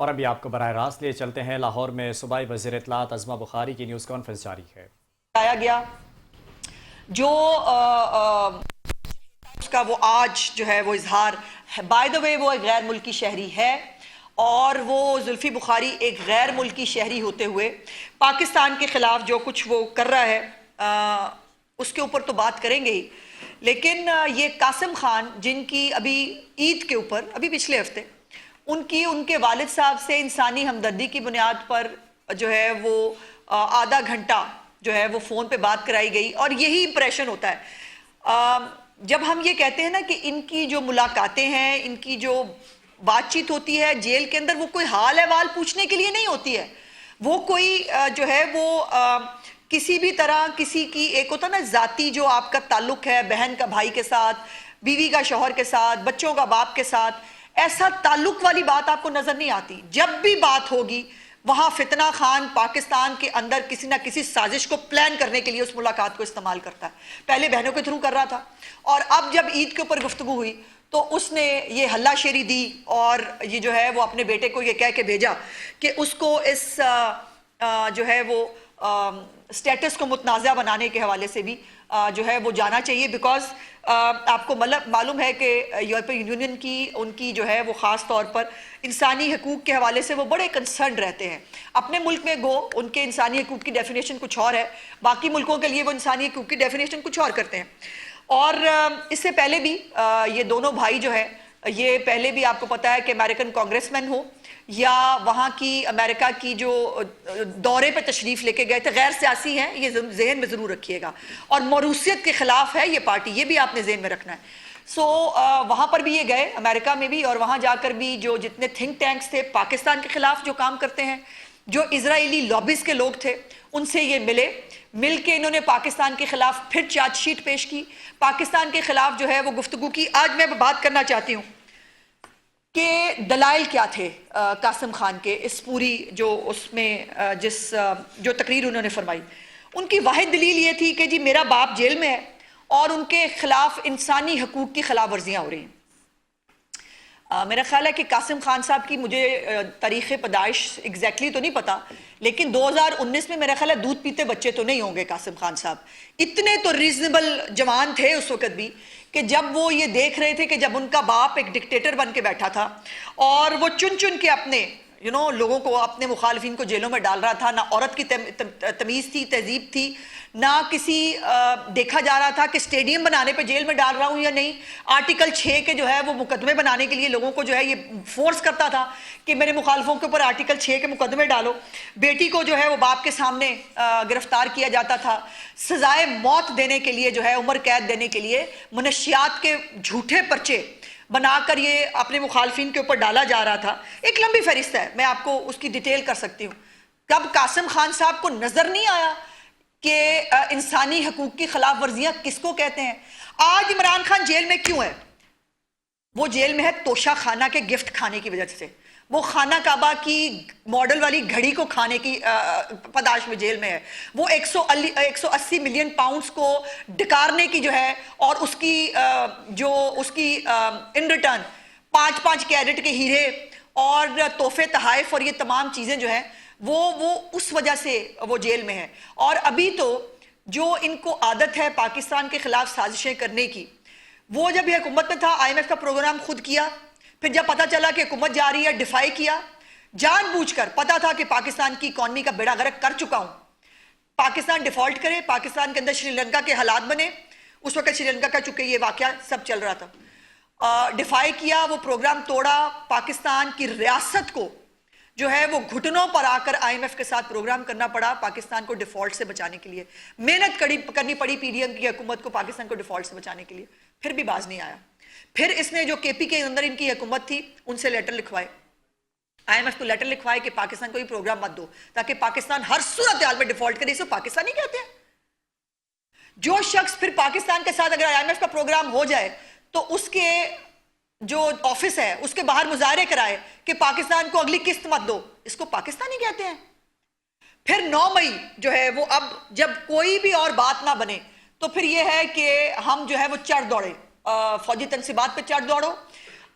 और अभी आपको बराह रास्त लिए चलते हैं। लाहौर में सूबाई वज़ीर इत्तलात अज़मा बुखारी की न्यूज़ कॉन्फ्रेंस जारी है। आया गया जो उसका वो आज जो है वो इजहार, बाय द वे वो एक गैर मुल्की शहरी है और वो जुल्फी बुखारी एक गैर मुल्की शहरी होते हुए पाकिस्तान के खिलाफ जो कुछ वो कर रहा है उसके ऊपर तो बात करेंगे ही। लेकिन ये कासिम खान जिनकी अभी ईद के ऊपर अभी पिछले हफ्ते उनकी उनके वालिद साहब से इंसानी हमदर्दी की बुनियाद पर जो है वो आधा घंटा जो है वो फ़ोन पे बात कराई गई और यही इंप्रेशन होता है जब हम ये कहते हैं ना कि इनकी जो मुलाकातें हैं, इनकी जो बातचीत होती है जेल के अंदर, वो कोई हाल अहवाल पूछने के लिए नहीं होती है। वो कोई जो है वो किसी भी तरह किसी की एक होता ना ज़ाती जो आपका ताल्लुक है बहन का भाई के साथ, बीवी का शौहर के साथ, बच्चों का बाप के साथ, ऐसा ताल्लुक वाली बात आपको नजर नहीं आती। जब भी बात होगी वहां फितना खान पाकिस्तान के अंदर किसी ना किसी साजिश को प्लान करने के लिए उस मुलाकात को इस्तेमाल करता है। पहले बहनों के थ्रू कर रहा था और अब जब ईद के ऊपर गुफ्तगू हुई तो उसने ये हल्लाशेरी दी और ये जो है वो अपने बेटे को ये कह के भेजा कि उसको इस जो है वो स्टेटस को मुतनाज़ा बनाने के हवाले से भी जो है वो जाना चाहिए। बिकॉज आपको मालूम है कि यूरोपियन यूनियन की उनकी जो है वो ख़ास तौर पर इंसानी हकूक़ के हवाले से वो बड़े कंसर्न रहते हैं। अपने मुल्क में गो उनके इंसानी हकूक़ की डेफिनेशन कुछ और है, बाकी मुल्कों के लिए वो इंसानी हकूक़ की डेफिनेशन कुछ और करते हैं। और इससे पहले भी ये दोनों भाई जो है ये पहले भी आपको पता है कि अमेरिकन कांग्रेसमैन हो या वहाँ की अमेरिका की जो दौरे पे तशरीफ़ लेके गए थे, गैर सियासी हैं, ये जहन में ज़रूर रखिएगा। और मरूसियत के ख़िलाफ़ है ये पार्टी, ये भी आपने जहन में रखना है। वहाँ पर भी ये गए अमेरिका में भी, और वहाँ जाकर भी जो जितने थिंक टैंक्स थे पाकिस्तान के ख़िलाफ़ जो काम करते हैं, जो इजरायली लॉबीज़ के लोग थे, उनसे ये मिल के इन्होंने पाकिस्तान के ख़िलाफ़ फिर चार्जशीट पेश की, पाकिस्तान के ख़िलाफ़ जो है वो गुफ्तगू की। आज मैं बात करना चाहती हूँ कि दलाइल क्या थे कासिम खान के इस पूरी जो उसमें जो तकरीर उन्होंने फरमाई। उनकी वाहिद दलील ये थी कि जी मेरा बाप जेल में है और उनके खिलाफ इंसानी हकूक़ की खिलाफ वर्जियाँ हो रही हैं। मेरा ख्याल है कि कासिम खान साहब की मुझे तारीख़ पैदाइश एग्जैक्टली तो नहीं पता, लेकिन 2019 में मेरा ख्याल है दूध पीते बच्चे तो नहीं होंगे कासिम खान साहब। इतने तो रीजनेबल जवान थे उस वक़्त भी कि जब वो ये देख रहे थे कि जब उनका बाप एक डिक्टेटर बन के बैठा था और वो चुन चुन के अपने लोगों को, अपने मुखालिफिन को जेलों में डाल रहा था। ना औरत की तमीज़ थी, तहजीब थी, ना किसी देखा जा रहा था कि स्टेडियम बनाने पे जेल में डाल रहा हूँ या नहीं। आर्टिकल 6 के जो है वो मुकदमे बनाने के लिए लोगों को जो है ये फोर्स करता था कि मेरे मुखालफों के ऊपर आर्टिकल 6 के मुकदमे डालो। बेटी को जो है वो बाप के सामने गिरफ्तार किया जाता था, सजाए मौत देने के लिए जो है उम्र कैद देने के लिए मनशियात के झूठे पर्चे बनाकर ये अपने मुखालफिन के ऊपर डाला जा रहा था। एक लंबी फहरिस्त है, मैं आपको उसकी डिटेल कर सकती हूँ। कब कासिम खान साहब को नजर नहीं आया कि इंसानी हकूक की खिलाफ वर्जियां किसको कहते हैं? आज इमरान खान जेल में क्यों है? वो जेल में है तोशा खाना के गिफ्ट खाने की वजह से। वो खाना काबा की मॉडल वाली घड़ी को खाने की पदाश में जेल में है। वो 180 मिलियन पाउंड्स को डकारने की जो है और उसकी जो उसकी इन रिटर्न 5-5 कैरेट के हीरे और तोहफे तहाइफ और ये तमाम चीजें जो है वो उस वजह से वो जेल में है। और अभी तो जो इनको आदत है पाकिस्तान के खिलाफ साजिशें करने की, वो जब ये हुकूमत में था IMF का प्रोग्राम खुद किया, फिर जब पता चला कि हुकूमत जा रही है डिफाई किया, जानबूझकर पता था कि पाकिस्तान की इकॉनमी का बेड़ा गर्क कर चुका हूं, पाकिस्तान डिफॉल्ट करे, पाकिस्तान के अंदर श्रीलंका के हालात बने। उस वक्त श्रीलंका का चूंकि ये वाकया सब चल रहा था, डिफाई किया, वो प्रोग्राम तोड़ा, पाकिस्तान की रियासत को जो है वो घुटनों पर आकर IMF के साथ प्रोग्राम करना पड़ा पाकिस्तान को डिफॉल्ट से बचाने के लिए। मेहनत करनी पड़ी PDM की हुकूमत को पाकिस्तान को डिफॉल्ट से बचाने के लिए, फिर भी बाज नहीं आया। फिर इसने जो KP के अंदर इनकी हुकूमत थी उनसे लेटर लिखवाए, IMF को लेटर लिखवाए कि पाकिस्तान को भी प्रोग्राम मत दो ताकि पाकिस्तान हर सूरत हाल में डिफॉल्ट करे। इसे पाकिस्तानी कहते हैं। जो शख्स फिर पाकिस्तान के साथ अगर IMF का प्रोग्राम हो जाए तो उसके जो ऑफिस है उसके बाहर मुजाहरे कराए कि पाकिस्तान को अगली किस्त मत दो, इसको पाकिस्तानी कहते हैं। फिर 9 मई जो है वो अब जब कोई भी और बात ना बने तो फिर ये है कि हम जो है वो चढ़ दौड़े, फौजी तनसीबात पे चढ़ दौड़ो,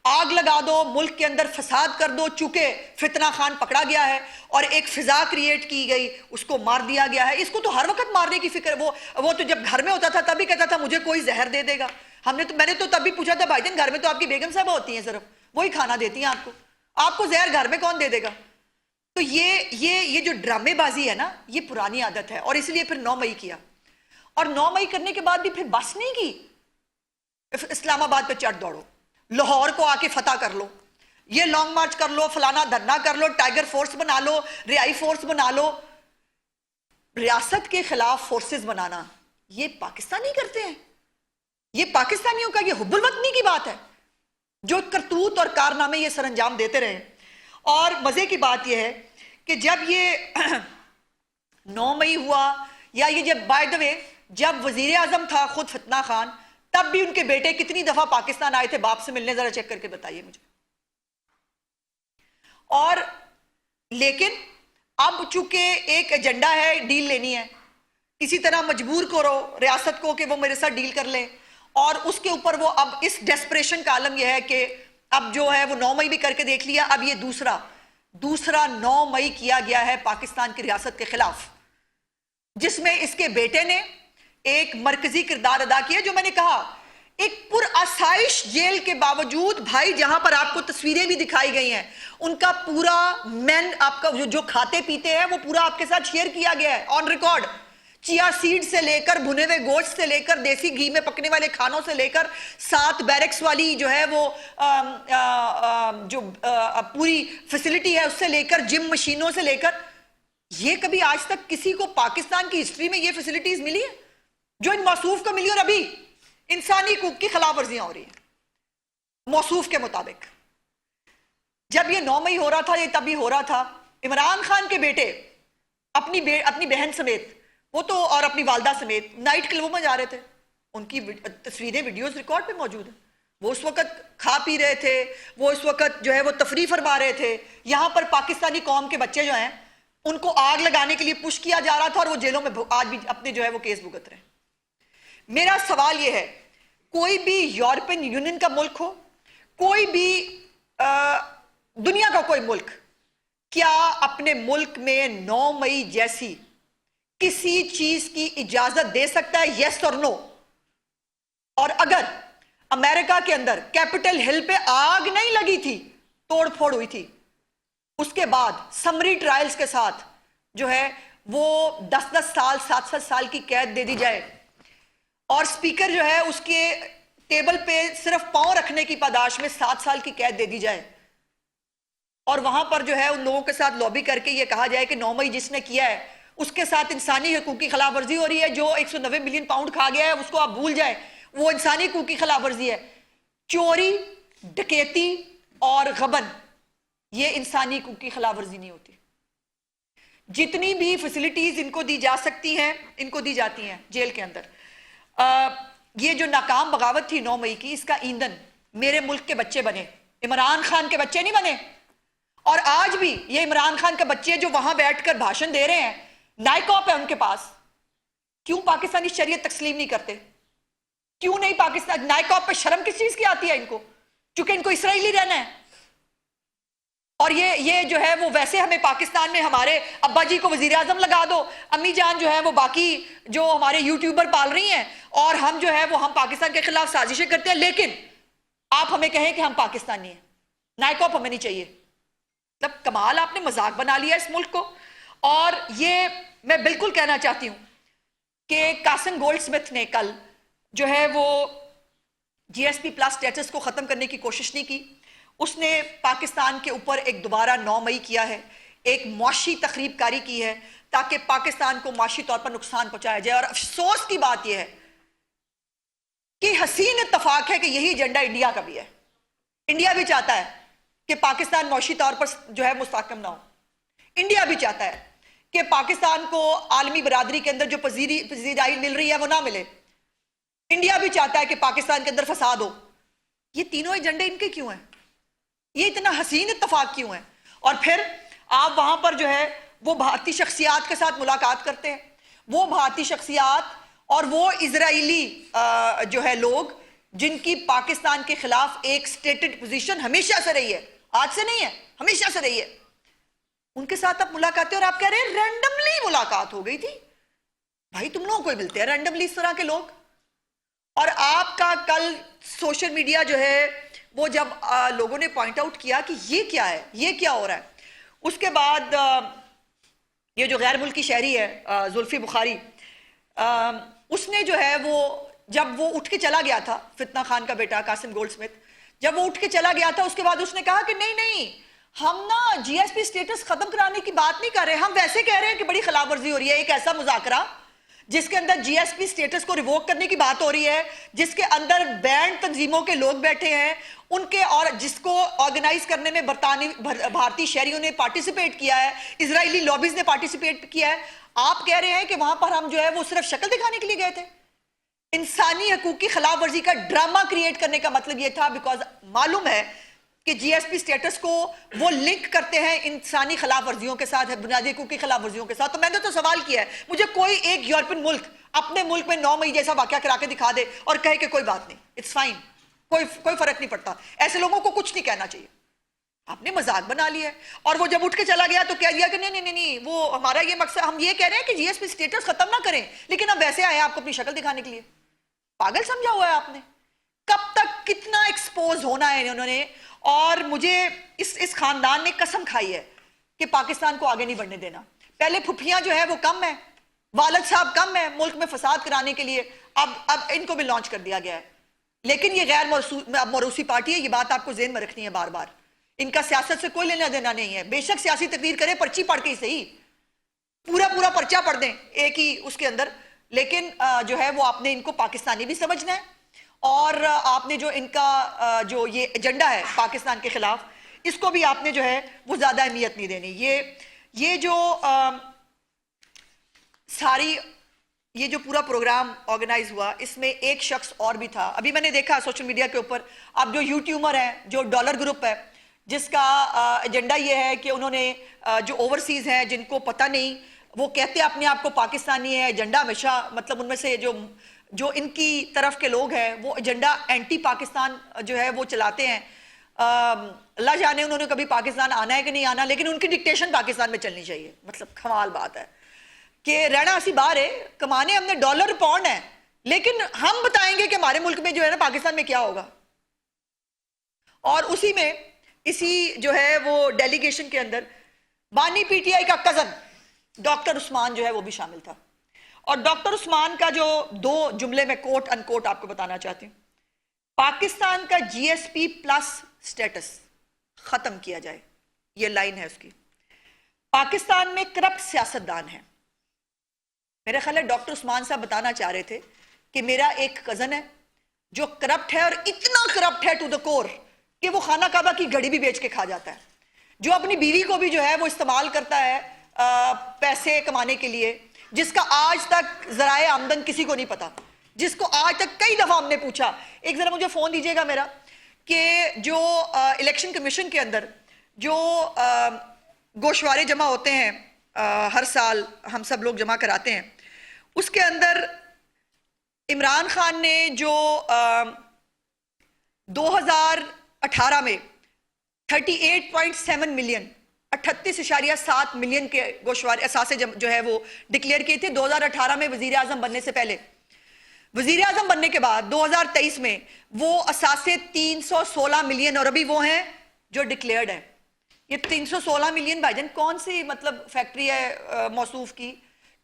आग लगा दो, मुल्क के अंदर फसाद कर दो, चूंकि फितना खान पकड़ा गया है और एक फिजा क्रिएट की गई, उसको मार दिया गया है। इसको तो हर वक्त मारने की फिक्र, वो तो जब घर में होता था तभी कहता था मुझे कोई जहर दे देगा। मैंने तो तभी पूछा था भाईजान घर में तो आपकी बेगम साहबा होती हैं, सिर्फ वही खाना देती हैं आपको जहर घर में कौन दे देगा। तो ये जो ड्रामेबाजी है ना, ये पुरानी आदत है। और इसलिए फिर 9 मई किया, और 9 मई करने के बाद भी फिर बस नहीं की, इस्लामाबाद पे चढ़ दौड़ो, लाहौर को आके फतह कर लो, ये लॉन्ग मार्च कर लो, फलाना धरना कर लो, टाइगर फोर्स बना लो, रियाई फोर्स बना लो। रियासत के खिलाफ फोर्सेस बनाना ये पाकिस्तानी करते हैं, ये पाकिस्तानियों का ये हुब्बुल वतनी की बात है, जो करतूत और कारनामे ये सरंजाम देते रहे। और मजे की बात यह है कि जब ये 9 मई हुआ, या ये जब बाय द वे जब वजीर आजम था खुद फितना खान, तब भी उनके बेटे कितनी दफा पाकिस्तान आए थे बाप से मिलने, जरा चेक करके बताइए मुझे। और लेकिन अब चूंकि एक एजेंडा है, डील लेनी है, किसी तरह मजबूर करो रियासत को कि वो मेरे साथ डील कर ले, और उसके ऊपर वो अब इस डेस्परेशन का आलम यह है कि अब जो है वो 9 मई भी करके देख लिया, अब ये दूसरा 9 मई किया गया है पाकिस्तान की रियासत के खिलाफ, जिसमें इसके बेटे ने एक मरकजी किरदार अदा किया। जो मैंने कहा, एक पुरआसाइश जेल के बावजूद भाई, जहां पर आपको तस्वीरें भी दिखाई गई हैं, उनका पूरा आपका जो खाते पीते हैं वो पूरा आपके साथ शेयर किया गया है ऑन रिकॉर्ड। चिया सीड से लेकर भुने हुए गोश्त से लेकर देसी घी में पकने वाले खानों से लेकर 7 बैरक्स वाली जो है वो पूरी फैसिलिटी है, उससे लेकर जिम मशीनों से लेकर, ये कभी आज तक किसी को पाकिस्तान की हिस्ट्री में ये फैसिलिटीज मिली है जो इन मौसूफ को मिली। और अभी इंसानी हकूक की खिलाफ वर्जियां हो रही है मौसूफ के मुताबिक। जब ये 9 मई हो रहा था, ये तभी हो रहा था, इमरान खान के बेटे अपनी बहन समेत, वो तो और अपनी वालदा समेत नाइट क्लबों में जा रहे थे। उनकी तस्वीरें वीडियोस रिकॉर्ड पे मौजूद है। वो उस वक्त खा पी रहे थे, वो इस वक्त जो है वो तफरी फरमा रहे थे। यहां पर पाकिस्तानी कौम के बच्चे जो हैं उनको आग लगाने के लिए पुश किया जा रहा था, और वो जेलों में आज भी अपने जो है वो केस भुगत रहे हैं। मेरा सवाल ये है, कोई भी यूरोपियन यूनियन का मुल्क हो, कोई भी दुनिया का कोई मुल्क, क्या अपने मुल्क में 9 मई जैसी किसी चीज की इजाजत दे सकता है? यस और नो। और अगर अमेरिका के अंदर कैपिटल हिल पे आग नहीं लगी थी, तोड़फोड़ हुई थी, उसके बाद समरी ट्रायल्स के साथ जो है वो 10-10 साल 7-7 साल की कैद दे दी जाए, और स्पीकर जो है उसके टेबल पे सिर्फ पांव रखने की पादाश में 7 साल की कैद दे दी जाए, और वहां पर जो है उन लोगों के साथ लॉबी करके ये कहा जाए कि 9 मई जिसने किया है उसके साथ इंसानी हकूक की खिलाफ वर्जी हो रही है, जो 190 मिलियन पाउंड खा गया है उसको आप भूल जाए, वो इंसानी हकूक की खिलाफ वर्जी है। चोरी, डकैती और गबन, ये इंसानी हकूक की खिलाफ वर्जी नहीं होती। जितनी भी फैसिलिटीज इनको दी जा सकती हैं, इनको दी जाती हैं जेल के अंदर। ये जो नाकाम बगावत थी 9 मई की, इसका ईंधन मेरे मुल्क के बच्चे बने, इमरान खान के बच्चे नहीं बने। और आज भी ये इमरान खान के बच्चे जो वहां बैठकर भाषण दे रहे हैं, नाइकॉप है उनके पास, क्यों पाकिस्तानी शरीयत तस्लीम नहीं करते? क्यों नहीं पाकिस्तान नाइकॉप पे शर्म किस चीज की आती है इनको? क्योंकि इनको इसराइली रहना है। और ये जो है वो वैसे हमें पाकिस्तान में हमारे अब्बा जी को वजीर आजम लगा दो, अम्मी जान जो है वो बाकी जो हमारे यूट्यूबर पाल रही हैं, और हम जो है वो हम पाकिस्तान के खिलाफ साजिशें करते हैं, लेकिन आप हमें कहें कि हम पाकिस्तानी हैं, नाइकॉप हमें नहीं चाहिए। मतलब कमाल, आपने मजाक बना लिया इस मुल्क को। और ये मैं बिल्कुल कहना चाहती हूं कि कासिम गोल्डस्मिथ ने कल जो है वो GSP प्लस स्टेटस को खत्म करने की कोशिश नहीं की। उसने पाकिस्तान के ऊपर एक दोबारा 9 मई किया है, एक मौशी तखरीबकारी की है ताकि पाकिस्तान को माशी तौर पर नुकसान पहुंचाया जाए। और अफसोस की बात यह है कि हसीन इत्तफाक है कि यही एजेंडा इंडिया का भी है। इंडिया भी चाहता है कि पाकिस्तान मौशी तौर पर जो है मुस्तहकम ना हो। इंडिया भी चाहता है कि पाकिस्तान को आलमी बरादरी के अंदर जो पजीराई मिल रही है वो ना मिले। इंडिया भी चाहता है कि पाकिस्तान के अंदर फसाद हो। ये तीनों एजेंडे इनके क्यों हैं? ये इतना हसीन इत्तफाक क्यों है? और फिर आप वहां पर जो है वो भारतीय शख्सियात के साथ मुलाकात करते हैं। वो भारतीय शख्सियात और वो इजराइली जो है लोग जिनकी पाकिस्तान के खिलाफ एक स्टेटेड पोजीशन हमेशा से रही है, आज से नहीं है, हमेशा से रही है, उनके साथ आप मुलाकातें और आप कह रहे हैं रैंडमली मुलाकात हो गई थी। भाई तुम लोगों को ही मिलते हैं रैंडमली इस तरह के लोग। और आपका कल सोशल मीडिया जो है वो जब लोगों ने पॉइंट आउट किया कि ये क्या है, ये क्या हो रहा है, उसके बाद ये जो गैर मुल्की शहरी है जुल्फी बुखारी, उसने जो है वो जब वो उठ के चला गया था, फितना खान का बेटा कासिम गोल्डस्मिथ, जब वो उठ के चला गया था उसके बाद उसने कहा कि नहीं नहीं हम ना जीएसपी स्टेटस खत्म कराने की बात नहीं कर रहे, हम वैसे कह रहे हैं कि बड़ी खिलाफवर्जी हो रही है, एक ऐसा मुजाकरा जिसके अंदर जीएसपी स्टेटस को रिवोक करने की बात हो रही है, जिसके अंदर बैंड तंजीमों के लोग बैठे हैं उनके, और जिसको ऑर्गेनाइज करने में भारतीय शहरियों ने पार्टिसिपेट किया है, इजरायली लॉबीज ने पार्टिसिपेट किया है। आप कह रहे हैं कि वहां पर हम जो है वो सिर्फ शक्ल दिखाने के लिए गए थे। इंसानी हकूक की खिलाफ वर्जी का ड्रामा क्रिएट करने का मतलब यह था, बिकॉज मालूम है कि जीएसपी स्टेटस को वो लिंक करते हैं इंसानी खिलाफ वर्जियों के साथ, बुनियादी हकूक की खिलाफ वर्जियों के साथ। तो मैंने तो सवाल किया है, मुझे कोई एक यूरोपियन मुल्क अपने मुल्क में 9 मई जैसा वाकया करा के दिखा दे और कहे कि कोई बात नहीं, इट्स फाइन, कोई फर्क नहीं पड़ता, ऐसे लोगों को कुछ नहीं कहना चाहिए। आपने मजाक बना लिया है। और वो जब उठ के चला गया तो कह दिया कि नहीं नहीं नहीं, वो हमारा ये मकसद, हम ये कह रहे हैं कि जीएसपी स्टेटस खत्म ना करें, लेकिन हम वैसे आए आपको अपनी शक्ल दिखाने के लिए। पागल समझा हुआ है आपने। कब तक कितना एक्सपोज होना है उन्होंने। और मुझे इस खानदान ने कसम खाई है कि पाकिस्तान को आगे नहीं बढ़ने देना। पहले फुफियां जो है वो कम है, वालिद साहब कम है मुल्क में फसाद कराने के लिए, अब इनको भी लॉन्च कर दिया गया है। लेकिन ये गैर मौरूसी पार्टी है, ये बात आपको ज़हन में रखनी है बार बार। इनका सियासत से कोई लेना देना नहीं है। बेशक सियासी तकरीर करे, पर्ची पढ़ के ही सही, पूरा पर्चा पढ़ दें एक ही उसके अंदर, लेकिन जो है वो आपने इनको पाकिस्तानी भी समझना है। और आपने जो इनका जो ये एजेंडा है पाकिस्तान के खिलाफ, इसको भी आपने जो है वो ज्यादा अहमियत नहीं देनी। ये जो ये जो पूरा प्रोग्राम ऑर्गेनाइज हुआ, इसमें एक शख्स और भी था। अभी मैंने देखा सोशल मीडिया के ऊपर, अब जो यूट्यूबर है, जो डॉलर ग्रुप है, जिसका एजेंडा ये है कि उन्होंने जो ओवरसीज हैं जिनको पता नहीं, वो कहते अपने आप को पाकिस्तानी है, एजेंडा हमेशा मतलब उनमें से जो इनकी तरफ के लोग हैं वो एजेंडा एंटी पाकिस्तान जो है वो चलाते हैं। अल्लाह जाने उन्होंने कभी पाकिस्तान आना है कि नहीं आना, लेकिन उनकी डिक्टेशन पाकिस्तान में चलनी चाहिए। मतलब कमाल बात है कि रहना असी बाहर है, कमाने हमने डॉलर पाउंड है, लेकिन हम बताएंगे कि हमारे मुल्क में जो है ना पाकिस्तान में क्या होगा। और उसी में इसी जो है वो डेलीगेशन के अंदर बानी पीटीआई का कजन डॉक्टर उस्मान जो है वो भी शामिल था। और डॉक्टर उस्मान का जो 2 जुमले में कोट अनकोट आपको बताना चाहती हूं, पाकिस्तान का जीएसपी प्लस स्टेटस खत्म किया जाए, ये लाइन है उसकी। पाकिस्तान में करप्ट सियासतदान है। मेरे ख्याल है डॉक्टर उस्मान साहब बताना चाह रहे थे कि मेरा एक कजन है जो करप्ट है, और इतना करप्ट है टू द कोर कि वो खाना काबा की घड़ी भी बेच के खा जाता है, जो अपनी बीवी को भी जो है वो इस्तेमाल करता है पैसे कमाने के लिए, जिसका आज तक जराए आमदन किसी को नहीं पता, जिसको आज तक कई दफा हमने पूछा। एक जरा मुझे फोन दीजिएगा मेरा, कि जो इलेक्शन कमीशन के अंदर जो गोशवारे जमा होते हैं हर साल, हम सब लोग जमा कराते हैं, उसके अंदर इमरान खान ने जो 2018 में 38.7 मिलियन 38.7 मिलियन के गोशवारे असासे जो है वो डिक्लेयर किए थे 2018 में वजीर आजम बनने से पहले। वजीर आजम बनने के बाद 2023 में वो असासे 316 मिलियन, और अभी वो हैं जो डिक्लेयर्ड है। ये 316 मिलियन भाईजान कौन सी मतलब फैक्ट्री है मौसूफ की,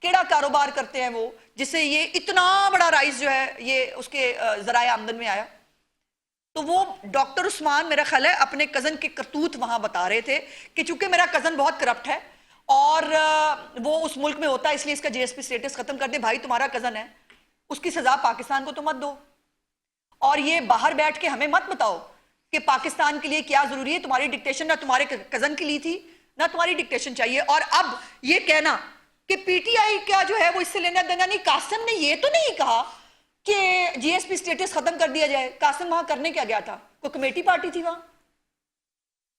केड़ा कारोबार करते हैं वो, जिससे ये इतना बड़ा राइज जो है ये उसके जराए आमदन में आया। तो वो डॉक्टर उस्मान मेरा ख्याल है अपने कजन के करतूत वहां बता रहे थे कि चूंकि मेरा कजन बहुत करप्ट है और वो उस मुल्क में होता है, इसलिए इसका जीएसपी स्टेटस खत्म कर दे। भाई तुम्हारा कजन है, उसकी सजा पाकिस्तान को तो मत दो, और ये बाहर बैठ के हमें मत बताओ कि पाकिस्तान के लिए क्या जरूरी है। तुम्हारी डिक्टेशन ना तुम्हारे कजन के लिए थी, ना तुम्हारी डिक्टेशन चाहिए। और अब ये कहना कि पीटीआई का जो है वो इससे लेना देना नहीं, कासिम ने ये तो नहीं कहा कि जीएसपी स्टेटस खत्म कर दिया जाए। कासिम वहां करने क्या गया था? कोई कमेटी पार्टी थी वहां,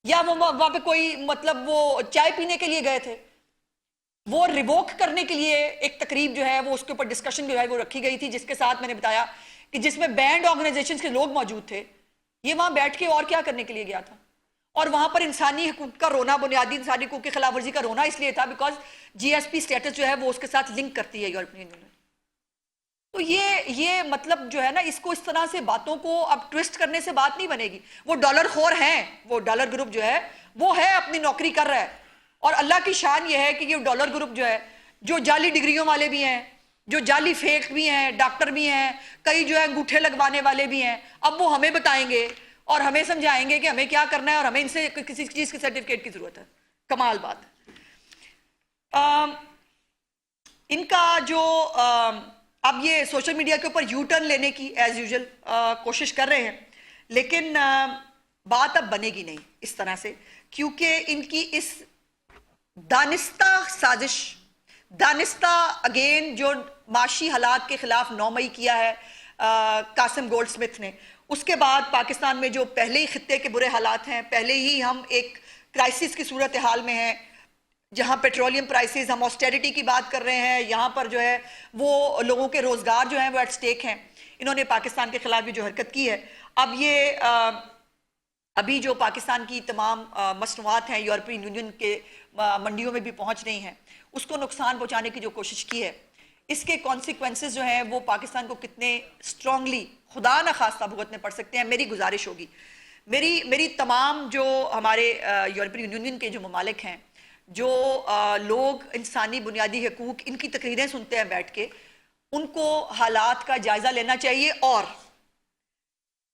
या वो वहां पे कोई मतलब वो चाय पीने के लिए गए थे? वो रिवोक करने के लिए एक तकरीब जो है वो उसके ऊपर डिस्कशन जो है वो रखी गई थी, जिसके साथ मैंने बताया कि जिसमें बैंड ऑर्गेनाइजेशंस के लोग मौजूद थे, ये वहां बैठ के और क्या करने के लिए गया था? और वहां पर इंसानी हकूक का रोना, बुनियादी इंसानी हकूक की खिलाफ वर्जी का रोना इसलिए था बिकॉज जीएसपी स्टेटस जो है वो उसके साथ लिंक करती है यूरोपियन यूनियन। तो ये मतलब जो है ना, इसको इस तरह से बातों को अब ट्विस्ट करने से बात नहीं बनेगी। वो डॉलर खोर हैं, वो डॉलर ग्रुप जो है वो है, अपनी नौकरी कर रहा है। और अल्लाह की शान ये है कि ये डॉलर ग्रुप जो है, जो जाली डिग्रियों वाले भी हैं, जो जाली फेक भी हैं, डॉक्टर भी हैं, कई जो है अंगूठे लगवाने वाले भी हैं, अब वो हमें बताएंगे और हमें समझाएंगे कि हमें क्या करना है और हमें इनसे किसी चीज के सर्टिफिकेट की जरूरत है। कमाल बात है। इनका जो अब ये सोशल मीडिया के ऊपर यू टर्न लेने की एज यूजुअल कोशिश कर रहे हैं, लेकिन बात अब बनेगी नहीं इस तरह से, क्योंकि इनकी इस दानिस्ता साजिश, दानिस्ता अगेन जो माशी हालात के खिलाफ 9 मई किया है कासिम गोल्डस्मिथ ने, उसके बाद पाकिस्तान में जो पहले ही खित्ते के बुरे हालात हैं, पहले ही हम एक क्राइसिस की सूरत हाल में हैं, जहां पेट्रोलियम प्राइसेस, हम ऑस्टेरिटी की बात कर रहे हैं, यहाँ पर जो है वो लोगों के रोजगार जो है वो एट स्टेक हैं। इन्होंने पाकिस्तान के खिलाफ भी जो हरकत की है, अब ये अभी जो पाकिस्तान की तमाम मसनूआत हैं यूरोपियन यूनियन के मंडियों में भी पहुंच रही हैं, उसको नुकसान पहुंचाने की जो कोशिश की है, इसके कॉन्सिक्वेंसेस जो हैं वो पाकिस्तान को कितने स्ट्रांगली खुदा न खास्ता भुगतने पड़ सकते हैं। मेरी गुजारिश होगी, मेरी तमाम जो हमारे यूरोपियन यूनियन के जो ममालिक हैं, जो लोग इंसानी बुनियादी हकूक, इनकी तकरीरें सुनते हैं बैठ के, उनको हालात का जायजा लेना चाहिए और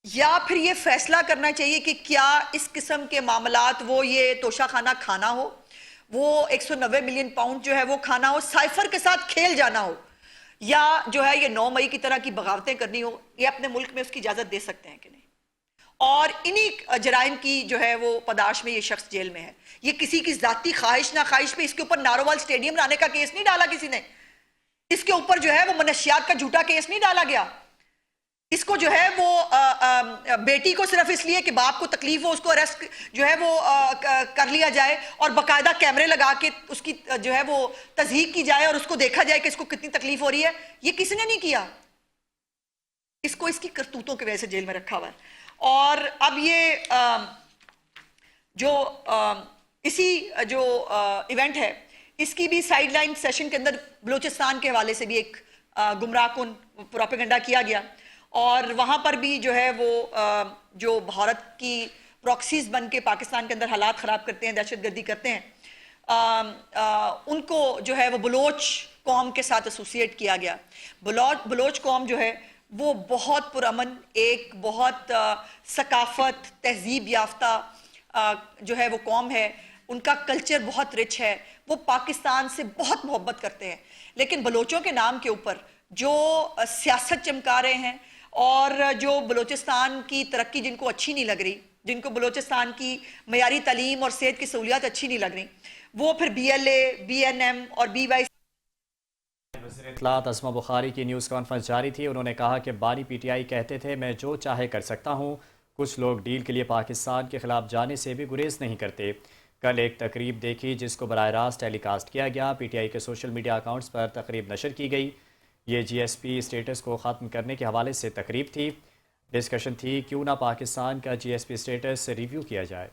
या फिर ये फैसला करना चाहिए कि क्या इस किस्म के मामलात, वो ये तोशा खाना खाना हो, वो 190 मिलियन पाउंड जो है वो खाना हो, साइफर के साथ खेल जाना हो, या जो है ये 9 मई की तरह की बगावतें करनी हो, ये अपने मुल्क में उसकी इजाजत दे सकते हैं कि नहीं? और इन्हीं जराइम की जो है वो पदाश में ये शख्स जेल में है। ये किसी की जाती ख्वाहिश ना ख्वाहिश पे इसके ऊपर नारोवाल स्टेडियम लाने का केस नहीं डाला किसी ने, इसके ऊपर जो है वो मनशियात का झूठा केस नहीं डाला गया, इसको जो है वो बेटी को सिर्फ इसलिए कि बाप को तकलीफ हो उसको अरेस्ट जो है वो कर लिया जाए और बाकायदा कैमरे लगा के उसकी जो है वो तज़हीक की जाए और उसको देखा जाए कि इसको कितनी तकलीफ हो रही है। ये किसी ने नहीं किया, इसको इसकी करतूतों की वजह से जेल में रखा हुआ है। और अब ये जो इसी जो इवेंट है, इसकी भी साइडलाइन सेशन के अंदर बलूचिस्तान के हवाले से भी एक गुमराहकुन प्रोपेगेंडा किया गया और वहाँ पर भी जो है वो जो भारत की प्रॉक्सीज बन के पाकिस्तान के अंदर हालात ख़राब करते हैं, दहशतगर्दी करते हैं, उनको जो है वो बलोच कौम के साथ एसोसिएट किया गया। बलोच कौम जो है वो बहुत पुरअमन, एक बहुत सकाफत, तहजीब याफ्ता जो है वो कौम है, उनका कल्चर बहुत रिच है, वो पाकिस्तान से बहुत मोहब्बत करते हैं। लेकिन बलोचों के नाम के ऊपर जो सियासत चमका रहे हैं और जो बलोचिस्तान की तरक्की जिनको अच्छी नहीं लग रही, जिनको बलोचिस्तान की मयारी तालीम और सेहत की सहूलियात अच्छी नहीं लग रही, वो फिर BLA, BNM और BY वज़ीर इत्तलात अज़मा बुखारी की न्यूज़ कॉन्फ्रेंस जारी थी। उन्होंने कहा कि बानी PTI कहते थे मैं जो चाहे कर सकता हूँ, कुछ लोग डील के लिए पाकिस्तान के खिलाफ जाने से भी गुरेज नहीं करते। कल एक तकरीब देखी जिसको बराह रास्त टेलीकास्ट किया गया, PTI के सोशल मीडिया अकाउंट्स पर तकरीब नशर की गई। ये GSP स्टेटस को ख़त्म करने के हवाले से तकरीब थी। डिस्कशन थी क्यों ना पाकिस्तान का GSP स्टेटस रिव्यू किया जाए।